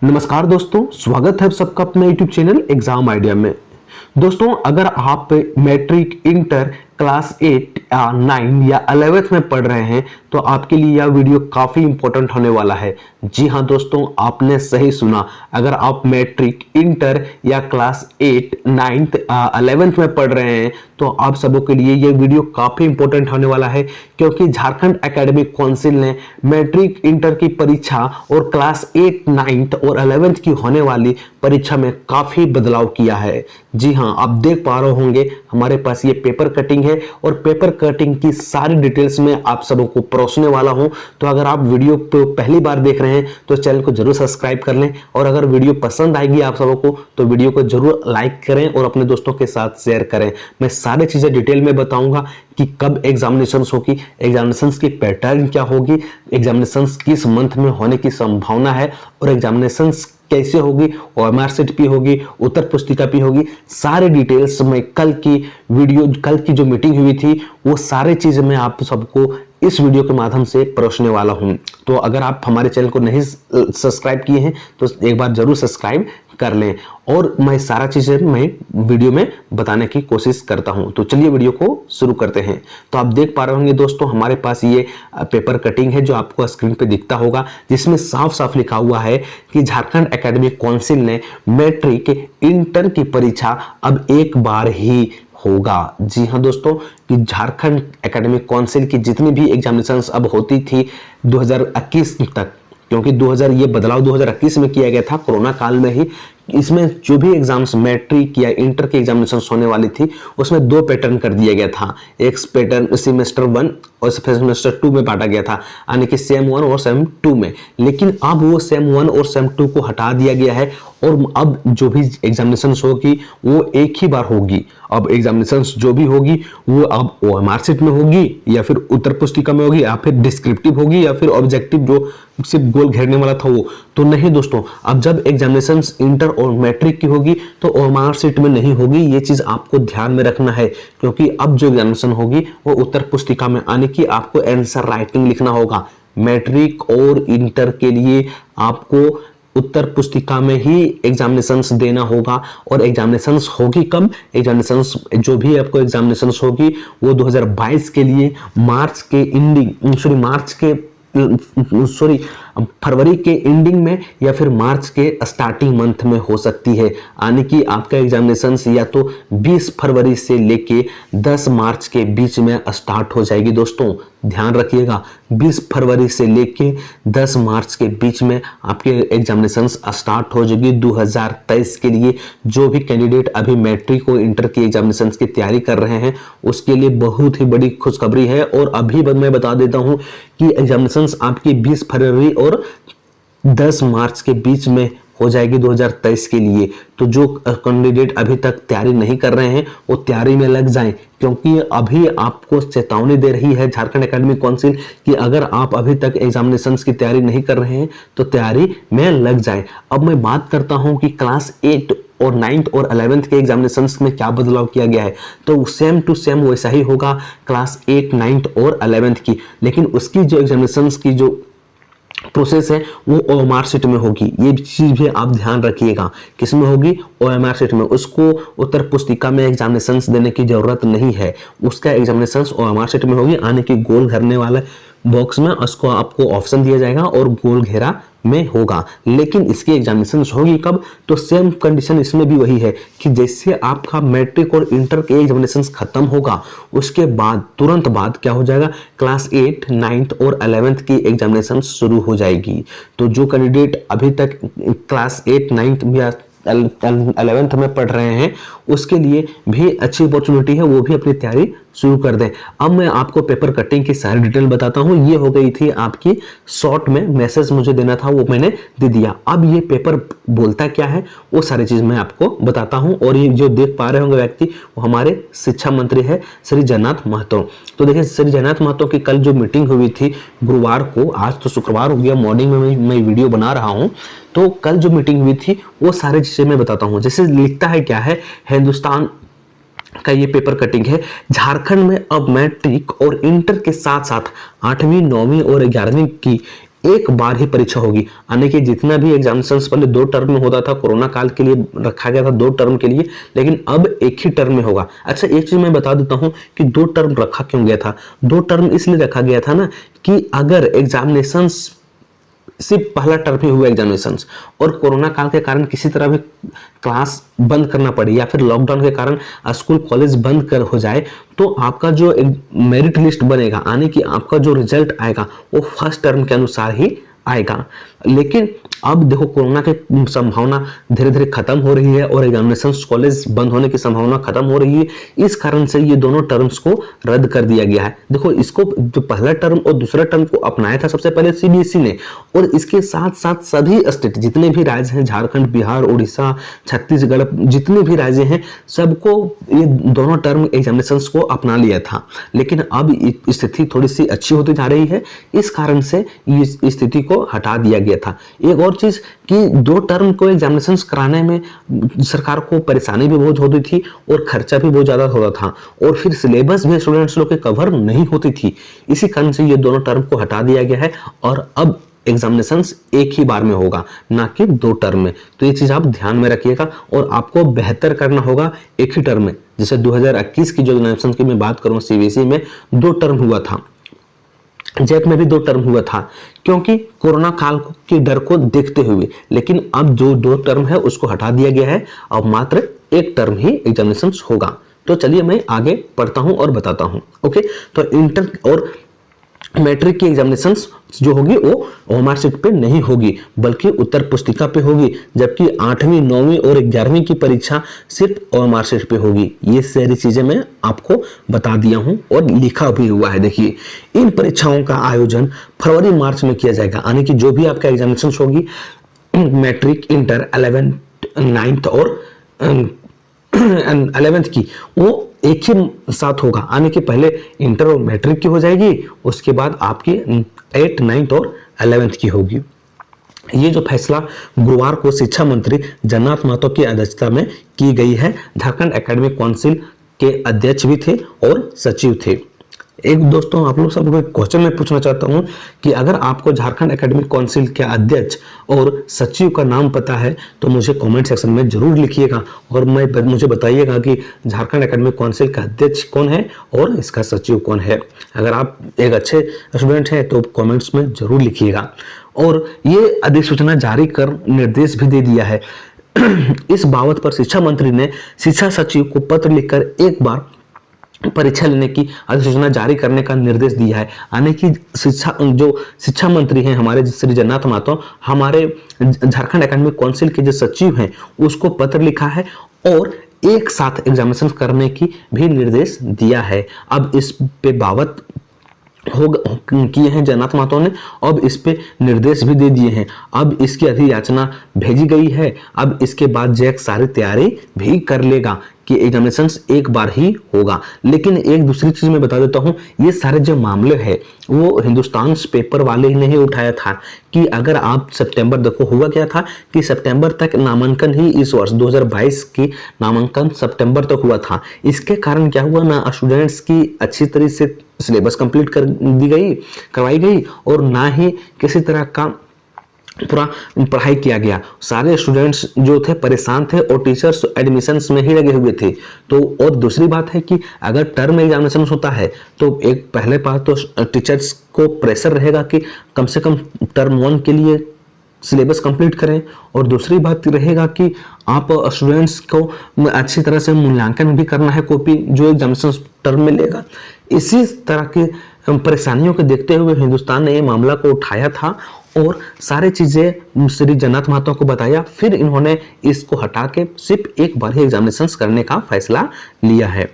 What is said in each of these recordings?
नमस्कार दोस्तों, स्वागत है आप सबका अपने YouTube चैनल एग्जाम आइडिया में। दोस्तों, अगर आप मैट्रिक, इंटर, क्लास 8 या 9 या 11th में पढ़ रहे हैं तो आपके लिए यह वीडियो काफी इंपॉर्टेंट होने वाला है। जी हां दोस्तों, आपने सही सुना। अगर आप मैट्रिक, इंटर या क्लास 8, 9th, 11th में पढ़ रहे हैं तो आप सबों के लिए यह वीडियो काफी इंपॉर्टेंट होने वाला है, क्योंकि झारखंड एकेडमिक काउंसिल ने मैट्रिक, इंटर की परीक्षा और क्लास 8, 9th और 11th की होने वाली परीक्षा में काफी बदलाव किया है। जी हां, आप देख पा रहे होंगे हमारे पास ये पेपर कटिंग है और पेपर कटिंग की सारी डिटेल्स में आप सबों को परोसने वाला हूं। तो अगर आप वीडियो को पहली बार देख रहे हैं तो चैनल को जरूर सब्सक्राइब कर लें, और अगर वीडियो पसंद आएगी आप सबों को तो वीडियो को जरूर लाइक करें और अपने दोस्तों के साथ शेयर करें। मैं सारी चीजें डिटेल में बताऊंगा कि कब एग्जामिनेशन होगी, एग्जामिनेशन की पैटर्न क्या होगी, एग्जामिनेशन किस मंथ में होने की संभावना है, और एग्जामिनेशन कैसे होगी, ओएमआर सीट भी होगी, उत्तर पुस्तिका भी होगी। सारे डिटेल्स में कल की जो मीटिंग हुई थी वो सारे चीजें मैं आप सबको इस वीडियो के माध्यम से परोसने वाला हूं। तो अगर आप हमारे चैनल को नहीं सब्सक्राइब किए हैं तो एक बार जरूर सब्सक्राइब कर लें, और मैं सारा चीजें मैं वीडियो में बताने की कोशिश करता हूं। तो चलिए वीडियो को शुरू करते हैं। तो आप देख पा रहे होंगे दोस्तों, हमारे पास ये पेपर कटिंग है जो आपको स्क्रीन पे दिखता होगा, जिसमें साफ साफ लिखा हुआ है कि झारखंड एकेडमिक काउंसिल ने मैट्रिक, इंटर की परीक्षा अब एक बार ही होगा। जी हां दोस्तों, कि झारखंड एकेडमिक काउंसिल की जितनी भी एग्जामिनेशंस अब होती थी 2021 तक, क्योंकि 2000 ये बदलाव 2021 में किया गया था कोरोना काल में ही। इसमें जो भी एग्जाम्स मैट्रिक या इंटर की एग्जामिनेशन होने वाली थी उसमें दो पैटर्न कर दिया गया था। एक पैटर्न सेमेस्टर 1 और सेमेस्टर 2 में बांटा गया था, यानी कि सेम 1 और सेम 2 में। लेकिन अब वो सेम 1 और सेम 2 को हटा दिया गया है, और अब जो भी एग्जामिनेशन होगी वो एक ही बार होगी। अब एग्जामिनेशन जो भी होगी वो अब ओएमआर सीट में होगी, या फिर उत्तर पुस्तिका में होगी, या फिर डिस्क्रिप्टिव होगी, या फिर ऑब्जेक्टिव जो सिर्फ गोल घेरने वाला था वो। तो नहीं दोस्तों, अब जब एग्जामिनेशन इंटर और मैट्रिक की होगी तो ओएमआर सीट में नहीं होगी। ये चीज आपको ध्यान में रखना है, क्योंकि अब जो एग्जामिनेशन होगी वो उत्तर पुस्तिका में, आने की आपको आंसर राइटिंग लिखना होगा। मैट्रिक और इंटर के लिए आपको उत्तर पुस्तिका में ही एग्जामिनेशंस देना होगा, और एग्जामिनेशंस होगी कब? एग्जामिनेशंस जो भी आपको एग्जामिनेशंस होगी वो 2022 के लिए फरवरी के एंडिंग में या फिर मार्च के स्टार्टिंग मंथ में हो सकती है। यानी कि आपका एग्जामिनेशन या तो 20 फरवरी से लेके 10 मार्च के बीच में स्टार्ट हो जाएगी। दोस्तों ध्यान रखिएगा, 20 फरवरी से लेके 10 मार्च के बीच में आपके एग्जामिनेशन स्टार्ट हो जाएगी 2023 के लिए। जो भी कैंडिडेट अभी मैट्रिक और इंटर की एग्जामिनेशन की तैयारी कर रहे हैं उसके लिए बहुत ही बड़ी खुशखबरी है। और अभी मैं बता देता हूं कि एग्जामिनेशन आपकी 20 फरवरी और 10 मार्च के बीच में हो जाएगी 2023 के लिए। तो जो कैंडिडेट अभी तक तैयारी नहीं कर रहे हैं वो तैयारी में लग जाएं, क्योंकि अभी आपको चेतावनी दे रही है झारखंड एकेडमिक काउंसिल कि अगर आप अभी तक एग्जामिनेशंस की तैयारी नहीं कर रहे हैं तो तैयारी में लग जाएं। अब मैं बात करता हूं कि क्लास 8 और 9th और 11th के एग्जामिनेशंस में क्या बदलाव किया गया है। तो सेम टू सेम वैसा ही होगा क्लास 8, 9th और 11th की, लेकिन उसकी जो एग्जामिनेशंस की जो प्रोसेस है वो ओएमआर सीट में होगी। ये चीज भी आप ध्यान रखिएगा, किसमें होगी? ओएमआर सीट में। उसको उत्तर पुस्तिका में एग्जामिनेशंस देने की जरूरत नहीं है, उसका एग्जामिनेशंस ओएमआर सीट में होगी। यानी कि गोल घेरने वाला बॉक्स में उसको आपको ऑप्शन दिया जाएगा और गोल घेरा में होगा। लेकिन इसकी एग्जामिनेशन होगी कब? तो सेम कंडीशन इसमें भी वही है कि जैसे आपका मैट्रिक और इंटर के एग्जामिनेशन खत्म होगा उसके बाद तुरंत बाद क्या हो जाएगा? क्लास 8, 9th और 11th की एग्जामिनेशन शुरू हो जाएगी। तो जो कैंडिडेट अभी तक क्लास 8, 9th या 11th में पढ़ रहे हैं उसके लिए भी अच्छी अपॉर्चुनिटी है, वो भी अपनी तैयारी शुरू कर दें। अब मैं आपको पेपर कटिंग की सारी डिटेल बताता हूं। ये हो गई थी आपकी शॉर्ट में मैसेज मुझे देना था, वो मैंने दे दिया। अब ये पेपर बोलता क्या है वो सारी चीज मैं आपको बताता हूं। और ये जो देख पा रहे होंगे व्यक्ति वो हमारे शिक्षा मंत्री है श्री जगन्नाथ महतो। तो देखिए, श्री जगन्नाथ महतो की कल जो मीटिंग हुई थी गुरुवार को, आज तो शुक्रवार हो गया, मॉर्निंग में मैं वीडियो बना रहा हूं। तो कल जो मीटिंग हुई थी वो सारी चीजें मैं बताता हूं। जैसे लिखता है क्या है, हिंदुस्तान का ये पेपर कटिंग है। झारखंड में अब मैट्रिक और इंटर के साथ साथ 8वीं, 9वीं और 11वीं की एक बार ही परीक्षा होगी, यानी कि जितना भी एग्जामिनेशंस पहले 2 टर्म में होता था, कोरोना काल के लिए रखा गया था 2 टर्म के लिए, लेकिन अब एक ही टर्म में होगा। अच्छा, एक चीज मैं बता देता हूं कि 2 टर्म रखा क्यों गया था। 2 टर्म इसलिए रखा गया था ना कि अगर एग्जामिनेशंस सिर्फ पहला टर्म ही हुआ एग्जामिनेशंस और कोरोना काल के कारण किसी तरह भी क्लास बंद करना पड़े या फिर लॉकडाउन के कारण स्कूल कॉलेज बंद कर हो जाए, तो आपका जो मेरिट लिस्ट बनेगा, यानी कि आपका जो रिजल्ट आएगा वो फर्स्ट टर्म के अनुसार ही आएगा। लेकिन अब देखो कोरोना की संभावना धीरे धीरे खत्म हो रही है और एग्जामिनेशंस कॉलेज बंद होने की संभावना खत्म हो रही है। इस कारण से ये दोनों टर्म्स को रद्द कर दिया गया है। देखो, इसको जो पहला टर्म और दूसरा टर्म को अपनाया था सबसे पहले सीबीएसई ने, और इसके साथ साथ सभी स्टेट जितने भी राज्य हैं, झारखंड, बिहार, उड़ीसा, छत्तीसगढ़, जितने भी राज्य हैं, सबको ये दोनों टर्म एग्जामिनेशंस को अपना लिया था। लेकिन अब स्थिति थोड़ी सी अच्छी होती जा रही है, इस कारण से इस स्थिति को हटा दिया गया था। एक और चीज कि 2 टर्म को एग्जामिनेशंस कराने में सरकार को परेशानी भी बहुत होती थी और खर्चा भी बहुत ज्यादा होता था, और फिर सिलेबस भी स्टूडेंट्स लोग के कवर नहीं होती थी। इसी कारण से ये दोनों टर्म को हटा दिया गया है और अब एग्जामिनेशंस एक ही बार में होगा, ना कि 2 टर्म में। तो ये चीज आप ध्यान में रखिएगा और आपको बेहतर करना होगा एक ही टर्म में। जैसे 2021 की जो एग्जामिनेशन की मैं बात करूं, सीबीएसई में 2 टर्म हुआ था, जेट में भी 2 टर्म हुआ था, क्योंकि कोरोना काल के डर को देखते हुए। लेकिन अब जो 2 टर्म है उसको हटा दिया गया है, अब मात्र 1 टर्म ही एग्जामिनेशन होगा। तो चलिए मैं आगे पढ़ता हूं और बताता हूं। ओके, तो इंटर और मैट्रिक की एग्जामिनेशंस जो होगी वो मार्कशीट पे नहीं होगी, बल्कि उत्तर पुस्तिका पे होगी, जबकि 8वीं, 9वीं और 11वीं की परीक्षा सिर्फ मार्कशीट पे होगी। ये सारी चीजें मैं आपको बता दिया हूं और लिखा भी हुआ है। देखिए, इन परीक्षाओं का आयोजन फरवरी मार्च में किया जाएगा, यानी कि जो भी आपका एग्जामिनेशन होगी, मैट्रिक, इंटर, 11th, 9th और 11th की, वो एक ही साथ होगा, यानी कि पहले इंटर और मैट्रिक की हो जाएगी, उसके बाद आपकी 8th, 9th और 11th की होगी। ये जो फैसला गुरुवार को शिक्षा मंत्री जगन्नाथ महतो की अध्यक्षता में की गई है। झारखंड एकेडमिक काउंसिल के अध्यक्ष भी थे और सचिव थे। एक दोस्तों, आप लोग सबको एक क्वेश्चन मैं पूछना चाहता हूं कि अगर आपको झारखंड एकेडमिक काउंसिल के अध्यक्ष और सचिव का नाम पता है तो मुझे कमेंट सेक्शन में जरूर लिखिएगा और मुझे बताइएगा कि झारखंड एकेडमिक काउंसिल का अध्यक्ष कौन है और इसका सचिव कौन है। अगर आप एक अच्छे स्टूडेंट हैं तो कॉमेंट्स में जरूर लिखिएगा। और ये अधिसूचना जारी कर निर्देश भी दे दिया है। इस बाबत पर शिक्षा मंत्री ने शिक्षा सचिव को पत्र लिखकर एक बार परीक्षा लेने की अधिसूचना जारी करने का निर्देश दिया है। यानी कि शिक्षा मंत्री हैं हमारे श्री जगन्नाथ महतो, हमारे झारखंड एकेडमिक काउंसिल के जो सचिव हैं उसको पत्र लिखा है और एक साथ एग्जामिनेशन करने की भी निर्देश दिया है। अब इस पे बाबत किए हैं जगन्नाथ महतो ने, अब इस पे निर्देश भी दे दिए हैं। अब इसकी अधियाचना भेजी गई है। अब इसके बाद जैक सारी तैयारी भी कर लेगा कि एग्जामिनेशन एक बार ही होगा। लेकिन एक दूसरी चीज मैं बता देता हूं, ये सारे जो मामले हैं वो हिंदुस्तान पेपर वाले ही नहीं उठाया था कि अगर आप सितंबर, देखो हुआ क्या था कि सितंबर तक नामांकन ही, इस वर्ष 2022 की नामांकन सितंबर तक हुआ था। इसके कारण क्या हुआ ना, स्टूडेंट्स की अच्छी तरह से सिलेबस कंप्लीट करवाई गई और ना ही किसी तरह का पूरा पढ़ाई किया गया। सारे स्टूडेंट्स जो थे परेशान थे और टीचर्स एडमिशन्स में ही लगे हुए थे। तो और दूसरी बात है कि अगर टर्म एग्जामिनेशन होता है तो एक पहले बात तो टीचर्स को प्रेशर रहेगा कि कम से कम टर्म 1 के लिए सिलेबस कंप्लीट करें, और दूसरी बात रहेगा कि आप स्टूडेंट्स को अच्छी तरह से मूल्यांकन भी करना है कॉपी जो एग्जामिनेशन टर्म में लेगा। इसी तरह की परेशानियों को देखते हुए हिंदुस्तान ने ये मामला को उठाया था और सारी चीजें श्री जगन्नाथ महतो को बताया। फिर इन्होंने इसको हटा के सिर्फ एक बार ही एग्जामिनेशन करने का फैसला लिया है।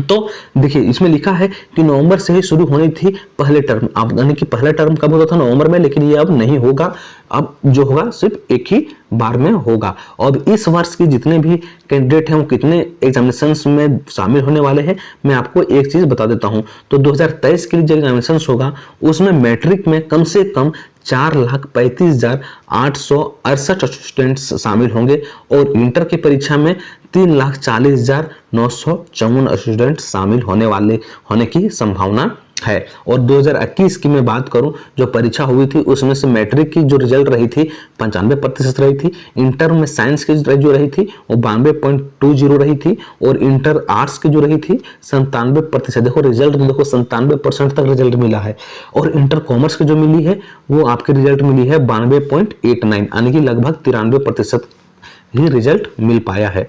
तो देखिए, इसमें लिखा है कि नवंबर से ही शुरू होनी थी पहले टर्म। अब यानी कि पहला टर्म कब होता था, नवंबर में, लेकिन ये अब नहीं होगा। अब जो होगा सिर्फ एक ही बार में होगा। और इस वर्ष के जितने भी कैंडिडेट हैं वो कितने एग्जामिनेशंस में शामिल होने वाले हैं, मैं आपको एक चीज बता देता हूं। तो 2023 के लिए जो एग्जामिनेशन होगा उसमें मैट्रिक में कम से कम 4,35,868 स्टूडेंट्स शामिल होंगे और इंटर की परीक्षा में 3,40,954 स्टूडेंट शामिल होने की संभावना है। और 2021 की मैं बात करूं, जो परीक्षा हुई थी उसमें से मैट्रिक की जो रिजल्ट रही थी 95% रही थी, इंटर में साइंस की जो रही थी वो 92.20 रही थी, और इंटर आर्ट्स की जो रही थी 97%। देखो रिजल्ट में, देखो 97% तक रिजल्ट मिला है। और इंटर कॉमर्स की जो मिली है वो आपकी रिजल्ट मिली है 92.89, यानी कि लगभग 93% ही रिजल्ट मिल पाया है।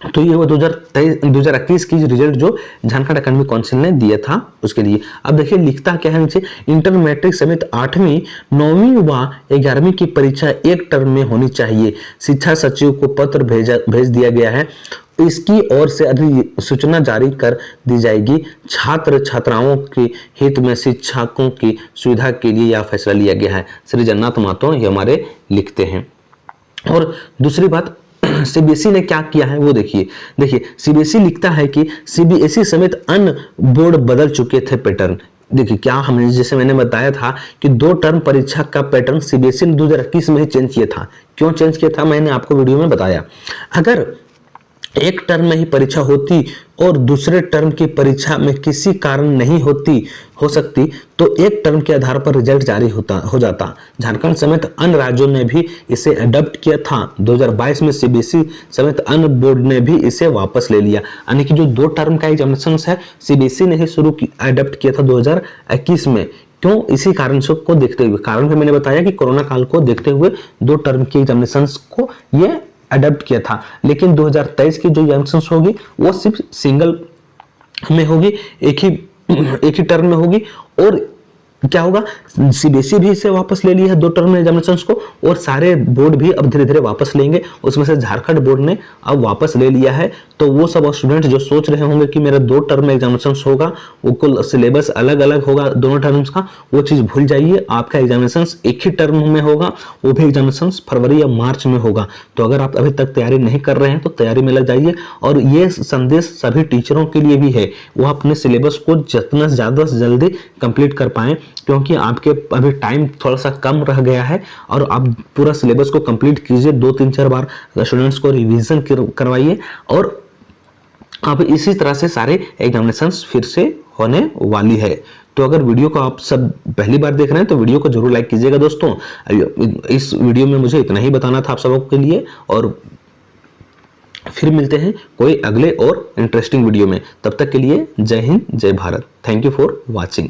तो ये वो 2021 की रिजल्ट जो झारखंड एकेडमिक काउंसिल ने दिया था उसके लिए। अब देखिए लिखता क्या है नीचे, इंटर मैट्रिक समेत 8वीं 9वीं व 11वीं की परीक्षा एक टर्म में होनी चाहिए। शिक्षा सचिव को पत्र भेज दिया गया है, इसकी ओर से अधिसूचना जारी कर दी जाएगी। छात्र छात्राओं के हित में शिक्षकों की सुविधा के लिए यह फैसला लिया गया है। श्री जगन्नाथ महतो ये हमारे लिखते हैं। और दूसरी बात, सीबीएसई ने क्या किया है वो देखिए सीबीएसई लिखता है कि सीबीएसई समेत अन्य बोर्ड बदल चुके थे पैटर्न। देखिए क्या हमने, जैसे मैंने बताया था कि 2 टर्म परीक्षा का पैटर्न सीबीएसई ने 2021 में ही चेंज किया था। क्यों चेंज किया था मैंने आपको वीडियो में बताया। अगर एक टर्म में ही परीक्षा होती और दूसरे टर्म की परीक्षा में किसी कारण नहीं हो सकती तो एक टर्म के आधार पर रिजल्ट जारी हो जाता। झारखंड समेत अन्य राज्यों ने भी इसे अडॉप्ट किया था। 2022 में सीबीएसई समेत अन्य बोर्ड ने भी इसे वापस ले लिया, यानी कि जो 2 टर्म का एग्जामिनेशन है सीबीएसई ने ही अडॉप्ट किया था 2021 में। क्यों? इसी कारण को देखते हुए, कारण भी मैंने बताया कि कोरोना काल को देखते हुए 2 टर्म के एग्जामिनेशन को ये अडॉप्ट किया था। लेकिन 2023 की जो एग्जामिनेशंस होगी वो सिर्फ सिंगल में होगी, एक ही टर्म में होगी। और क्या होगा, सीबीएसई भी इसे वापस ले लिया है 2 टर्म एग्जामिनेशंस को, और सारे बोर्ड भी अब धीरे धीरे वापस लेंगे। उसमें से झारखंड बोर्ड ने अब वापस ले लिया है। तो वो सब स्टूडेंट जो सोच रहे होंगे कि मेरा 2 टर्म एग्जामिनेशंस होगा, वो कुल सिलेबस अलग अलग होगा दोनों टर्म्स का, वो चीज भूल जाइए। आपका एग्जामिनेशंस एक ही टर्म में होगा, वो भी एग्जामिनेशंस फरवरी या मार्च में होगा। तो अगर आप अभी तक तैयारी नहीं कर रहे हैं तो तैयारी में लग जाइए। और ये संदेश सभी टीचरों के लिए भी है, वो अपने सिलेबस को जितना ज्यादा से जल्दी कंप्लीट कर पाएं, क्योंकि आपके अभी टाइम थोड़ा सा कम रह गया है। और आप पूरा सिलेबस को कंप्लीट कीजिए, 2-3-4 बार स्टूडेंट्स को रिवीजन करवाइए, और अब इसी तरह से सारे एग्जामिनेशंस फिर से होने वाली है। तो अगर वीडियो को आप सब पहली बार देख रहे हैं तो वीडियो को जरूर लाइक कीजिएगा दोस्तों। इस वीडियो में मुझे इतना ही बताना था आप सबों के लिए, और फिर मिलते हैं कोई अगले और इंटरेस्टिंग वीडियो में। तब तक के लिए जय हिंद, जय Bharat. Thank you for watching.